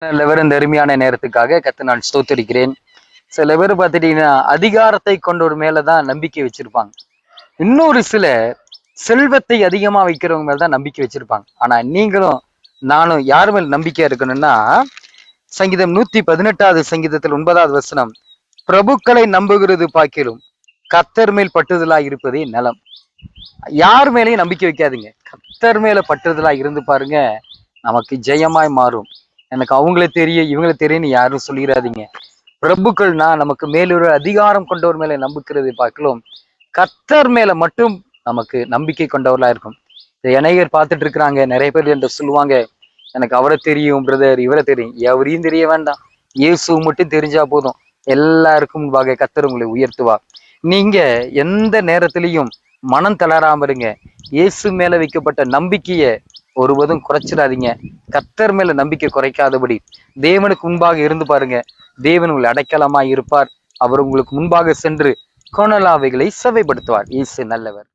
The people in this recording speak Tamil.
நல்ல பேர் இந்த அருமையான நேரத்துக்காக நான் ஸ்தோத்திரிக்கிறேன். சில பேர் பார்த்துட்டீங்கன்னா அதிகாரத்தை கொண்டவர் மேலதான் நம்பிக்கை வச்சிருப்பாங்க. இன்னொரு சில செல்வத்தை அதிகமா வைக்கிறவங்க மேலதான் நம்பிக்கை வச்சிருப்பாங்க. ஆனா நீங்களும் நானும் யார் மேல் நம்பிக்கையா இருக்கணும்னா, சங்கீதம் 118வது சங்கீதத்தில் 9வது வசனம், பிரபுக்களை நம்புகிறது பாக்கிலும் கர்த்தர் மேல் பட்டுதலா இருப்பதே நலம். யார் மேலேயும் நம்பிக்கை வைக்காதீங்க, கர்த்தர் மேல பட்டுதலா இருந்து பாருங்க, நமக்கு ஜெயமாய் மாறும். எனக்கு அவங்களே தெரியும் இவங்களே தெரியும்னு யாரும் சொல்லிடாதீங்க. பிரபுக்கள்னா நமக்கு மேலொரு அதிகாரம் கொண்டவர் மேல நம்பிக்கிறதை பார்க்கலாம், கர்த்தர் மேல மட்டும் நமக்கு நம்பிக்கை கொண்டவர்களா இருக்கும். அநேகர் பார்த்துட்டு இருக்கிறாங்க, நிறைய பேர் என்று சொல்லுவாங்க, எனக்கு அவரை தெரியும் பிரதர், இவரை தெரியும். எவரையும் தெரிய வேண்டாம், இயேசு மட்டும் தெரிஞ்சா போதும், எல்லாருக்கும் முன்பாக கர்த்தர் உங்களை உயர்த்துவார். நீங்க எந்த நேரத்திலையும் மனம் தளராம இருங்க. இயேசு மேல வைக்கப்பட்ட நம்பிக்கைய ஒருவதும் குறைச்சிடாதீங்க. கர்த்தர் மேல நம்பிக்கை குறைக்காதபடி தேவனுக்கு முன்பாக இருந்து பாருங்க. தேவன் உங்களை அடைக்கலமாய் இருப்பார். அவர் உங்களுக்கு முன்பாக சென்று கோணலாவைகளை செவைப்படுத்துவார். இயேசு நல்லவர்.